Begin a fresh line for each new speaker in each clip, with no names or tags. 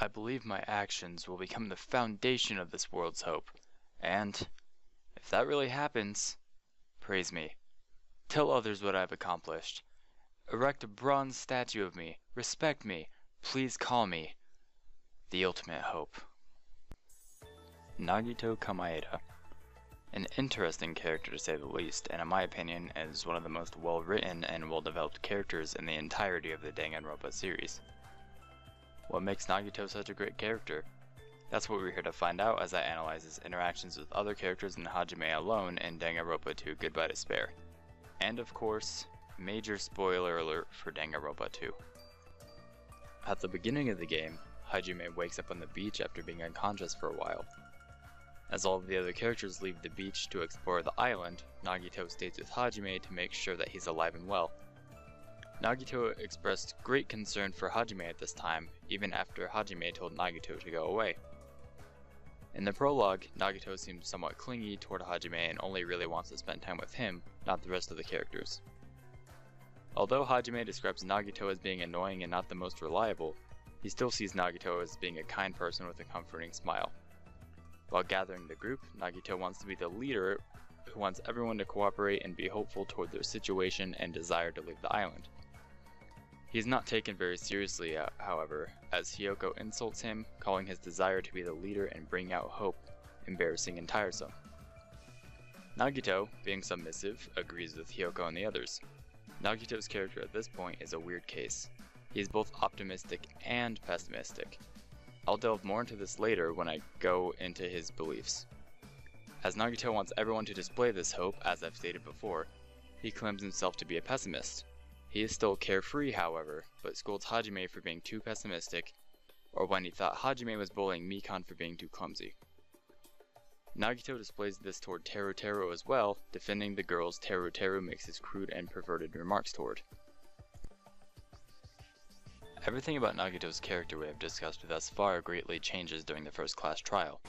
I believe my actions will become the foundation of this world's hope. And, if that really happens, praise me. Tell others what I've accomplished. Erect a bronze statue of me. Respect me. Please call me the ultimate hope. Nagito Komaeda. An interesting character to say the least, and in my opinion is one of the most well-written and well-developed characters in the entirety of the Danganronpa series. What makes Nagito such a great character? That's what we're here to find out as I analyze his interactions with other characters than Hajime alone in Danganronpa 2 Goodbye Despair. And of course, major spoiler alert for Danganronpa 2. At the beginning of the game, Hajime wakes up on the beach after being unconscious for a while. As all of the other characters leave the beach to explore the island, Nagito stays with Hajime to make sure that he's alive and well. Nagito expressed great concern for Hajime at this time, even after Hajime told Nagito to go away. In the prologue, Nagito seems somewhat clingy toward Hajime and only really wants to spend time with him, not the rest of the characters. Although Hajime describes Nagito as being annoying and not the most reliable, he still sees Nagito as being a kind person with a comforting smile. While gathering the group, Nagito wants to be the leader who wants everyone to cooperate and be hopeful toward their situation and desire to leave the island. He is not taken very seriously, however, as Hiyoko insults him, calling his desire to be the leader and bring out hope embarrassing and tiresome. Nagito, being submissive, agrees with Hiyoko and the others. Nagito's character at this point is a weird case. He is both optimistic and pessimistic. I'll delve more into this later when I go into his beliefs. As Nagito wants everyone to display this hope, as I've stated before, he claims himself to be a pessimist. He is still carefree, however, but scolds Hajime for being too pessimistic, or when he thought Hajime was bullying Mikan for being too clumsy. Nagito displays this toward Teru as well, defending the girls Teru makes his crude and perverted remarks toward. Everything about Nagito's character we have discussed thus far greatly changes during the first class trial.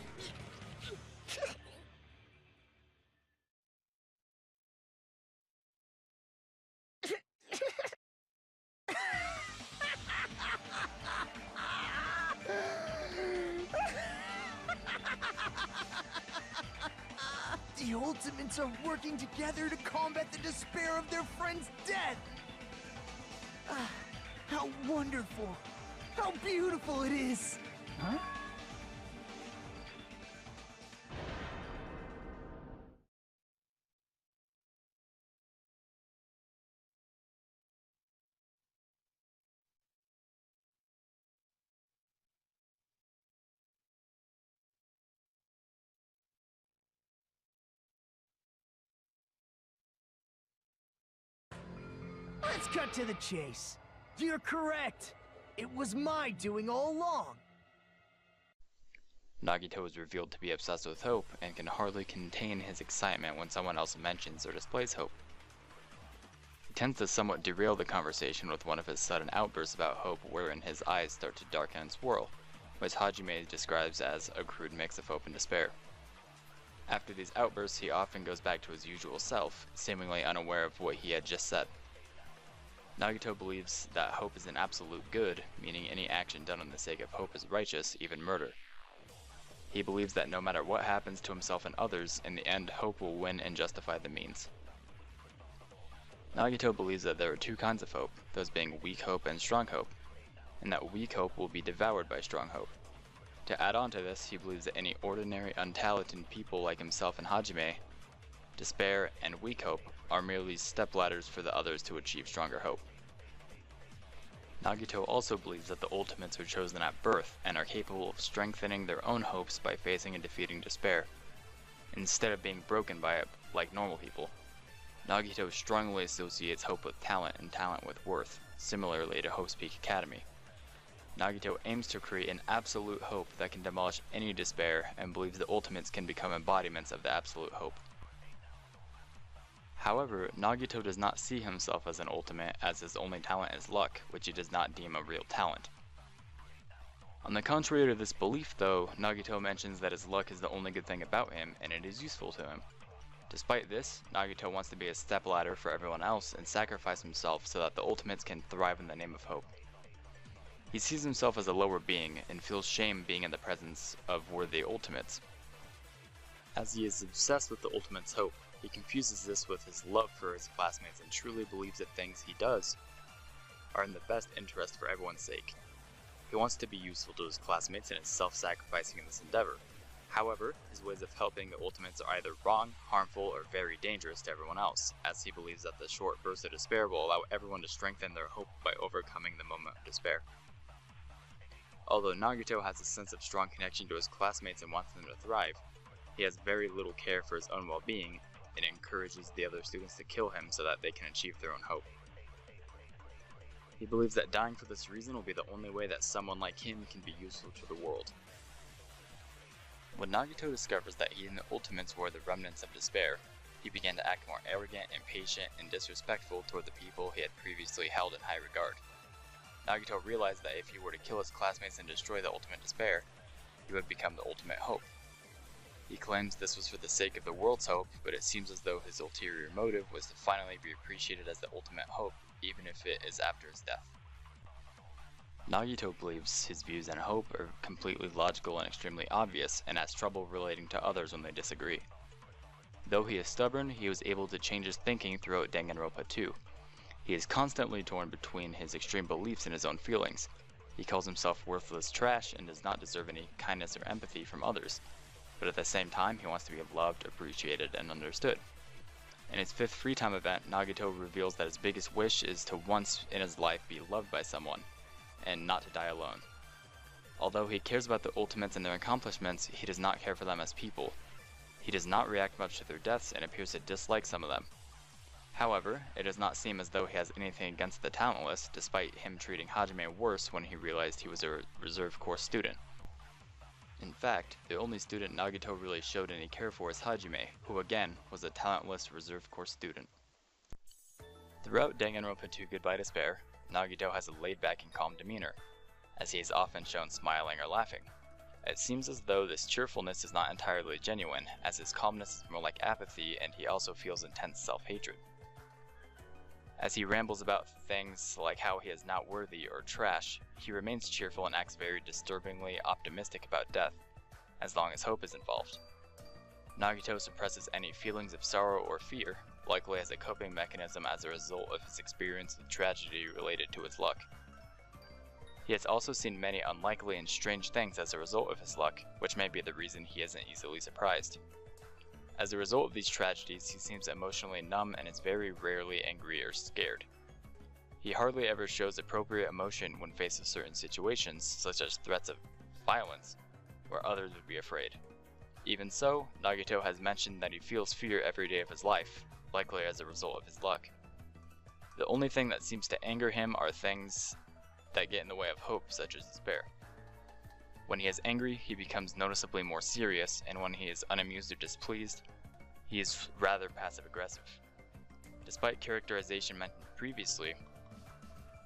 The Ultimates are working together to combat the despair of their friend's death! How wonderful! How beautiful it is! Huh? Let's cut to the chase. You're correct. It was my doing all along.
Nagito is revealed to be obsessed with hope and can hardly contain his excitement when someone else mentions or displays hope. He tends to somewhat derail the conversation with one of his sudden outbursts about hope wherein his eyes start to darken and swirl, which Hajime describes as a crude mix of hope and despair. After these outbursts, he often goes back to his usual self, seemingly unaware of what he had just said. Nagito believes that hope is an absolute good, meaning any action done on the sake of hope is righteous, even murder. He believes that no matter what happens to himself and others, in the end hope will win and justify the means. Nagito believes that there are two kinds of hope, those being weak hope and strong hope, and that weak hope will be devoured by strong hope. To add on to this, he believes that any ordinary, untalented people like himself and Hajime, despair and weak hope are merely stepladders for the others to achieve stronger hope. Nagito also believes that the Ultimates are chosen at birth and are capable of strengthening their own hopes by facing and defeating despair, instead of being broken by it like normal people. Nagito strongly associates hope with talent and talent with worth, similarly to Hope's Peak Academy. Nagito aims to create an absolute hope that can demolish any despair and believes the Ultimates can become embodiments of the absolute hope. However, Nagito does not see himself as an ultimate, as his only talent is luck, which he does not deem a real talent. On the contrary to this belief though, Nagito mentions that his luck is the only good thing about him, and it is useful to him. Despite this, Nagito wants to be a stepladder for everyone else and sacrifice himself so that the Ultimates can thrive in the name of hope. He sees himself as a lower being and feels shame being in the presence of worthy ultimates. As he is obsessed with the ultimate's hope, he confuses this with his love for his classmates and truly believes that things he does are in the best interest for everyone's sake. He wants to be useful to his classmates and is self-sacrificing in this endeavor. However, his ways of helping the ultimates are either wrong, harmful, or very dangerous to everyone else, as he believes that the short burst of despair will allow everyone to strengthen their hope by overcoming the moment of despair. Although Nagito has a sense of strong connection to his classmates and wants them to thrive, he has very little care for his own well-being and encourages the other students to kill him so that they can achieve their own hope. He believes that dying for this reason will be the only way that someone like him can be useful to the world. When Nagito discovers that he and the Ultimates were the remnants of despair, he began to act more arrogant, impatient, and disrespectful toward the people he had previously held in high regard. Nagito realized that if he were to kill his classmates and destroy the ultimate despair, he would become the ultimate hope. He claims this was for the sake of the world's hope, but it seems as though his ulterior motive was to finally be appreciated as the ultimate hope, even if it is after his death. Nagito believes his views and hope are completely logical and extremely obvious, and has trouble relating to others when they disagree. Though he is stubborn, he was able to change his thinking throughout Danganronpa 2. He is constantly torn between his extreme beliefs and his own feelings. He calls himself worthless trash and does not deserve any kindness or empathy from others, but at the same time he wants to be loved, appreciated, and understood. In his 5th free time event, Nagito reveals that his biggest wish is to once in his life be loved by someone, and not to die alone. Although he cares about the Ultimates and their accomplishments, he does not care for them as people. He does not react much to their deaths and appears to dislike some of them. However, it does not seem as though he has anything against the talentless, despite him treating Hajime worse when he realized he was a reserve course student. In fact, the only student Nagito really showed any care for is Hajime, who again was a talentless reserve course student. Throughout Danganronpa 2 Goodbye Despair, Nagito has a laid-back and calm demeanor, as he is often shown smiling or laughing. It seems as though this cheerfulness is not entirely genuine, as his calmness is more like apathy and he also feels intense self-hatred. As he rambles about things like how he is not worthy or trash, he remains cheerful and acts very disturbingly optimistic about death, as long as hope is involved. Nagito suppresses any feelings of sorrow or fear, likely as a coping mechanism as a result of his experience with tragedy related to his luck. He has also seen many unlikely and strange things as a result of his luck, which may be the reason he isn't easily surprised. As a result of these tragedies, he seems emotionally numb and is very rarely angry or scared. He hardly ever shows appropriate emotion when faced with certain situations, such as threats of violence, where others would be afraid. Even so, Nagito has mentioned that he feels fear every day of his life, likely as a result of his luck. The only thing that seems to anger him are things that get in the way of hope, such as despair. When he is angry, he becomes noticeably more serious, and when he is unamused or displeased, he is rather passive-aggressive. Despite characterization mentioned previously,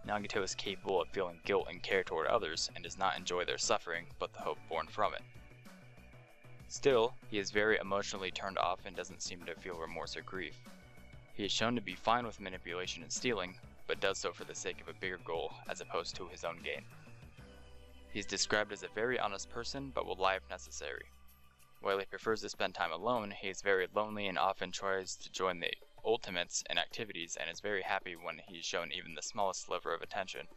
Nagito is capable of feeling guilt and care toward others, and does not enjoy their suffering, but the hope born from it. Still, he is very emotionally turned off and doesn't seem to feel remorse or grief. He is shown to be fine with manipulation and stealing, but does so for the sake of a bigger goal, as opposed to his own gain. He is described as a very honest person, but will lie if necessary. While he prefers to spend time alone, he is very lonely and often tries to join the Ultimates in activities and is very happy when he is shown even the smallest sliver of attention.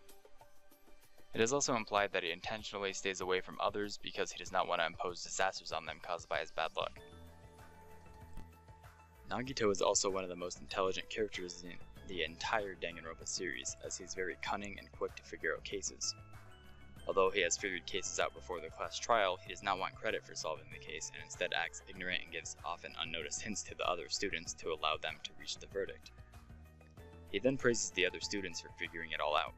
It is also implied that he intentionally stays away from others because he does not want to impose disasters on them caused by his bad luck. Nagito is also one of the most intelligent characters in the entire Danganronpa series, as he is very cunning and quick to figure out cases. Although he has figured cases out before the class trial, he does not want credit for solving the case and instead acts ignorant and gives often unnoticed hints to the other students to allow them to reach the verdict. He then praises the other students for figuring it all out.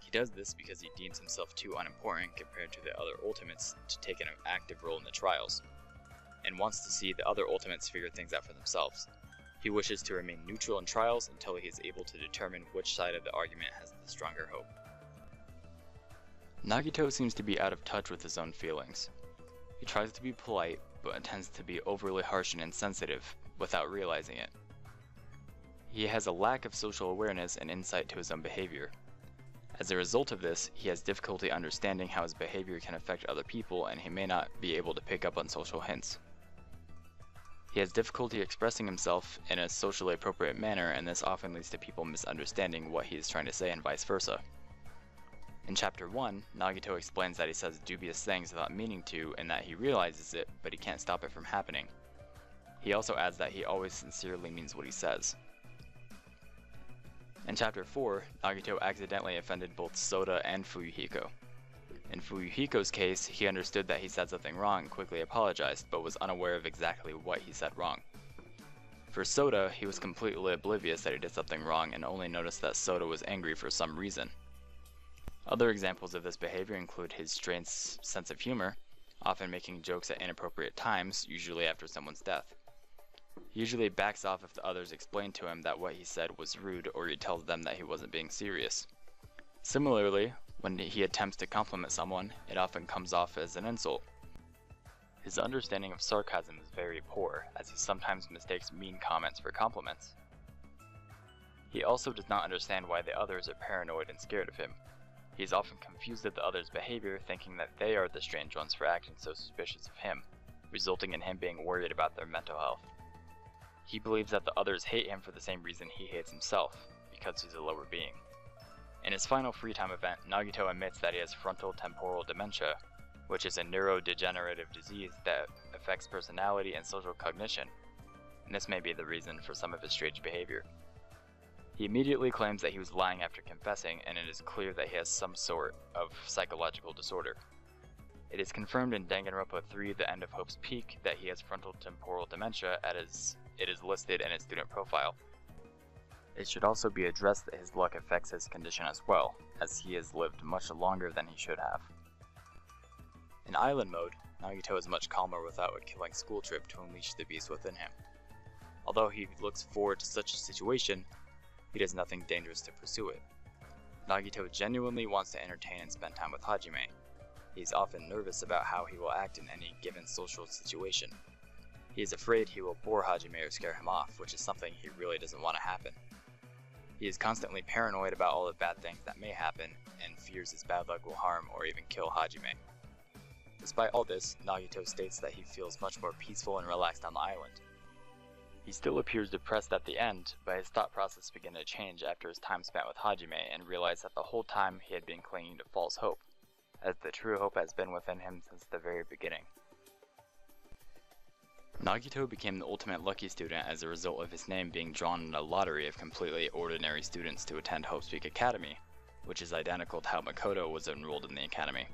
He does this because he deems himself too unimportant compared to the other Ultimates to take an active role in the trials, and wants to see the other Ultimates figure things out for themselves. He wishes to remain neutral in trials until he is able to determine which side of the argument has the stronger hope. Nagito seems to be out of touch with his own feelings. He tries to be polite, but tends to be overly harsh and insensitive, without realizing it. He has a lack of social awareness and insight to his own behavior. As a result of this, he has difficulty understanding how his behavior can affect other people, and he may not be able to pick up on social hints. He has difficulty expressing himself in a socially appropriate manner, and this often leads to people misunderstanding what he is trying to say and vice versa. In Chapter 1, Nagito explains that he says dubious things without meaning to, and that he realizes it, but he can't stop it from happening. He also adds that he always sincerely means what he says. In Chapter 4, Nagito accidentally offended both Soda and Fuyuhiko. In Fuyuhiko's case, he understood that he said something wrong and quickly apologized, but was unaware of exactly what he said wrong. For Soda, he was completely oblivious that he did something wrong and only noticed that Soda was angry for some reason. Other examples of this behavior include his strange sense of humor, often making jokes at inappropriate times, usually after someone's death. He usually backs off if the others explain to him that what he said was rude, or he tells them that he wasn't being serious. Similarly, when he attempts to compliment someone, it often comes off as an insult. His understanding of sarcasm is very poor, as he sometimes mistakes mean comments for compliments. He also does not understand why the others are paranoid and scared of him. He is often confused at the others' behavior, thinking that they are the strange ones for acting so suspicious of him, resulting in him being worried about their mental health. He believes that the others hate him for the same reason he hates himself, because he's a lower being. In his final free time event, Nagito admits that he has frontal temporal dementia, which is a neurodegenerative disease that affects personality and social cognition, and this may be the reason for some of his strange behavior. He immediately claims that he was lying after confessing, and it is clear that he has some sort of psychological disorder. It is confirmed in Danganronpa 3, The End of Hope's Peak, that he has frontal temporal dementia, as it is listed in his student profile. It should also be addressed that his luck affects his condition as well, as he has lived much longer than he should have. In Island Mode, Nagito is much calmer without a killing school trip to unleash the beast within him. Although he looks forward to such a situation, he does nothing dangerous to pursue it. Nagito genuinely wants to entertain and spend time with Hajime. He is often nervous about how he will act in any given social situation. He is afraid he will bore Hajime or scare him off, which is something he really doesn't want to happen. He is constantly paranoid about all the bad things that may happen, and fears his bad luck will harm or even kill Hajime. Despite all this, Nagito states that he feels much more peaceful and relaxed on the island. He still appears depressed at the end, but his thought process began to change after his time spent with Hajime, and realized that the whole time he had been clinging to false hope, as the true hope has been within him since the very beginning. Nagito became the ultimate lucky student as a result of his name being drawn in a lottery of completely ordinary students to attend Hope's Peak Academy, which is identical to how Makoto was enrolled in the academy.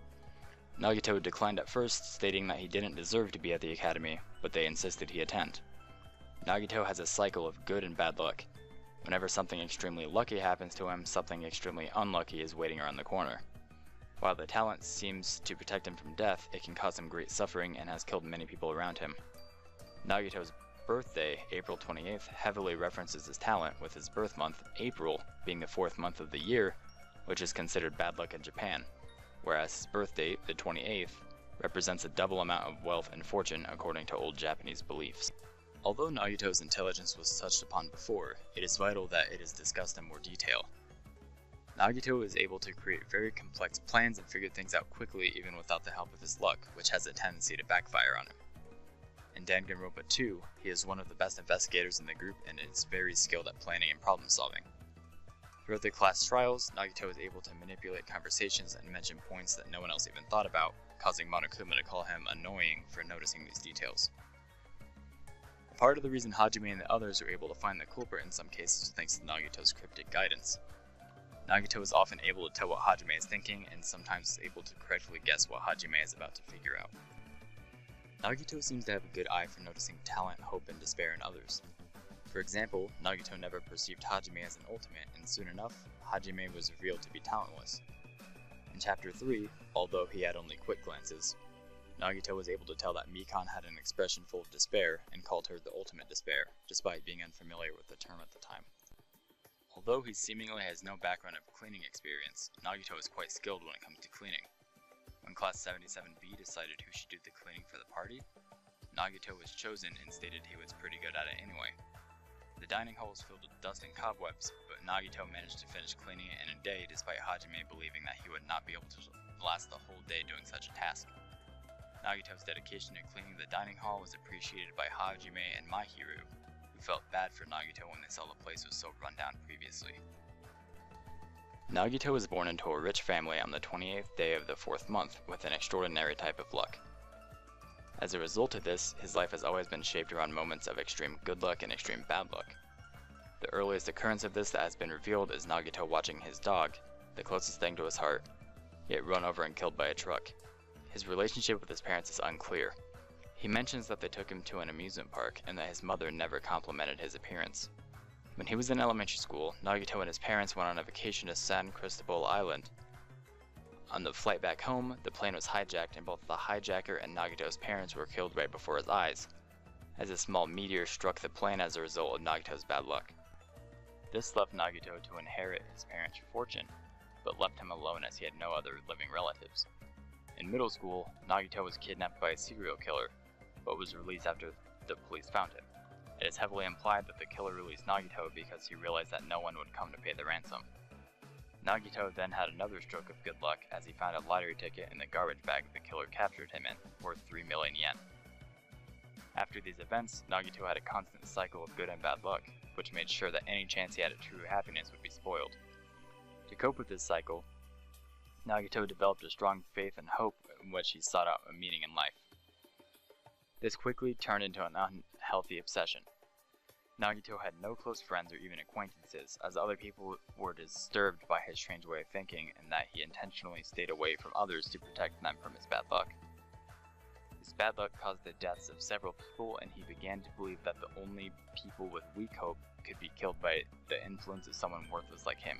Nagito declined at first, stating that he didn't deserve to be at the academy, but they insisted he attend. Nagito has a cycle of good and bad luck. Whenever something extremely lucky happens to him, something extremely unlucky is waiting around the corner. While the talent seems to protect him from death, it can cause him great suffering and has killed many people around him. Nagito's birthday, April 28th, heavily references his talent, with his birth month, April, being the 4th month of the year, which is considered bad luck in Japan, whereas his birth date, the 28th, represents a double amount of wealth and fortune according to old Japanese beliefs. Although Nagito's intelligence was touched upon before, it is vital that it is discussed in more detail. Nagito is able to create very complex plans and figure things out quickly even without the help of his luck, which has a tendency to backfire on him. In Danganronpa 2, he is one of the best investigators in the group and is very skilled at planning and problem solving. Throughout the class trials, Nagito is able to manipulate conversations and mention points that no one else even thought about, causing Monokuma to call him annoying for noticing these details. Part of the reason Hajime and the others are able to find the culprit in some cases is thanks to Nagito's cryptic guidance. Nagito is often able to tell what Hajime is thinking, and sometimes is able to correctly guess what Hajime is about to figure out. Nagito seems to have a good eye for noticing talent, hope, and despair in others. For example, Nagito never perceived Hajime as an ultimate, and soon enough, Hajime was revealed to be talentless. In Chapter 3, although he had only quick glances, Nagito was able to tell that Mikan had an expression full of despair and called her the ultimate despair, despite being unfamiliar with the term at the time. Although he seemingly has no background of cleaning experience, Nagito is quite skilled when it comes to cleaning. When Class 77B decided who should do the cleaning for the party, Nagito was chosen and stated he was pretty good at it anyway. The dining hall was filled with dust and cobwebs, but Nagito managed to finish cleaning it in a day despite Hajime believing that he would not be able to last the whole day doing such a task. Nagito's dedication to cleaning the dining hall was appreciated by Hajime and Mahiru, who felt bad for Nagito when they saw the place was so run down previously. Nagito was born into a rich family on the 28th day of the 4th month with an extraordinary type of luck. As a result of this, his life has always been shaped around moments of extreme good luck and extreme bad luck. The earliest occurrence of this that has been revealed is Nagito watching his dog, the closest thing to his heart, get run over and killed by a truck. His relationship with his parents is unclear. He mentions that they took him to an amusement park and that his mother never complimented his appearance. When he was in elementary school, Nagito and his parents went on a vacation to San Cristobal Island. On the flight back home, the plane was hijacked and both the hijacker and Nagito's parents were killed right before his eyes, as a small meteor struck the plane as a result of Nagito's bad luck. This left Nagito to inherit his parents' fortune, but left him alone as he had no other living relatives. In middle school, Nagito was kidnapped by a serial killer, but was released after the police found him. It is heavily implied that the killer released Nagito because he realized that no one would come to pay the ransom. Nagito then had another stroke of good luck as he found a lottery ticket in the garbage bag the killer captured him in, worth 3 million yen. After these events, Nagito had a constant cycle of good and bad luck, which made sure that any chance he had at true happiness would be spoiled. To cope with this cycle, Nagito developed a strong faith and hope in which he sought out a meaning in life. This quickly turned into an unhealthy obsession. Nagito had no close friends or even acquaintances, as other people were disturbed by his strange way of thinking and that he intentionally stayed away from others to protect them from his bad luck. His bad luck caused the deaths of several people, and he began to believe that the only people with weak hope could be killed by the influence of someone worthless like him.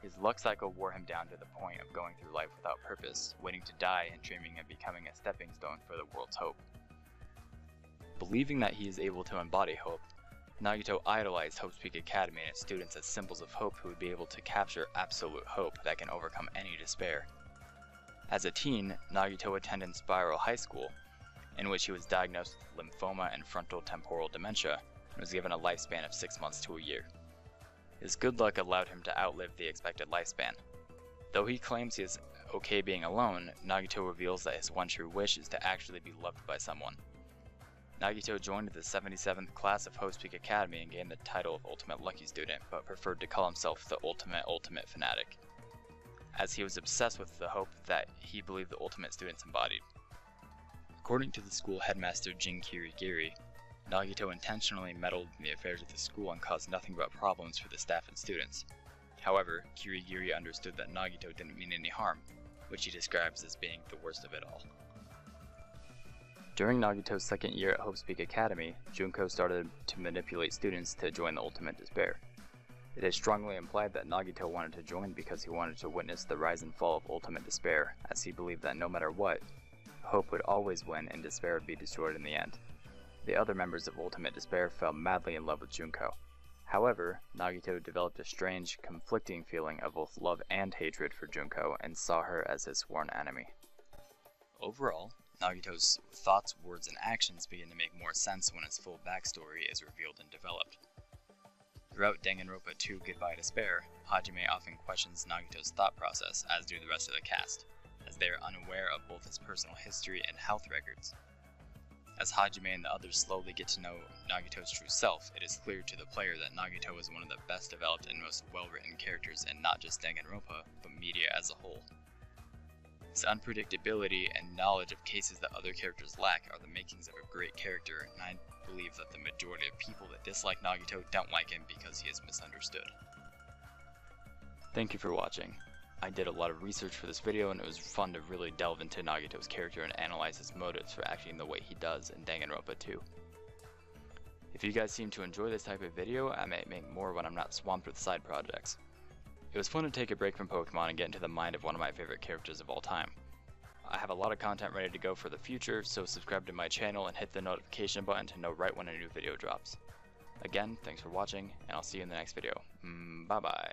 His luck cycle wore him down to the point of going through life without purpose, waiting to die and dreaming of becoming a stepping stone for the world's hope. Believing that he is able to embody hope, Nagito idolized Hope's Peak Academy and its students as symbols of hope who would be able to capture absolute hope that can overcome any despair. As a teen, Nagito attended Spiral High School, in which he was diagnosed with lymphoma and frontal temporal dementia, and was given a lifespan of 6 months to a year. His good luck allowed him to outlive the expected lifespan. Though he claims he is okay being alone, Nagito reveals that his one true wish is to actually be loved by someone. Nagito joined the 77th class of Hope's Peak Academy and gained the title of Ultimate Lucky Student, but preferred to call himself the Ultimate Fanatic, as he was obsessed with the hope that he believed the Ultimate students embodied. According to the school headmaster Jin Kirigiri, Nagito intentionally meddled in the affairs of the school and caused nothing but problems for the staff and students. However, Kirigiri understood that Nagito didn't mean any harm, which he describes as being the worst of it all. During Nagito's second year at Hope's Peak Academy, Junko started to manipulate students to join the Ultimate Despair. It is strongly implied that Nagito wanted to join because he wanted to witness the rise and fall of Ultimate Despair, as he believed that no matter what, hope would always win and despair would be destroyed in the end. The other members of Ultimate Despair fell madly in love with Junko. However, Nagito developed a strange, conflicting feeling of both love and hatred for Junko and saw her as his sworn enemy. Overall, Nagito's thoughts, words, and actions begin to make more sense when his full backstory is revealed and developed. Throughout Danganronpa 2 Goodbye Despair, Hajime often questions Nagito's thought process, as do the rest of the cast, as they are unaware of both his personal history and health records. As Hajime and the others slowly get to know Nagito's true self, it is clear to the player that Nagito is one of the best developed and most well-written characters in not just Danganronpa, but media as a whole. His unpredictability and knowledge of cases that other characters lack are the makings of a great character, and I believe that the majority of people that dislike Nagito don't like him because he is misunderstood. Thank you for watching. I did a lot of research for this video, and it was fun to really delve into Nagito's character and analyze his motives for acting the way he does in Danganronpa 2. If you guys seem to enjoy this type of video, I may make more when I'm not swamped with side projects. It was fun to take a break from Pokemon and get into the mind of one of my favorite characters of all time. I have a lot of content ready to go for the future, so subscribe to my channel and hit the notification button to know right when a new video drops. Again, thanks for watching, and I'll see you in the next video. Bye bye.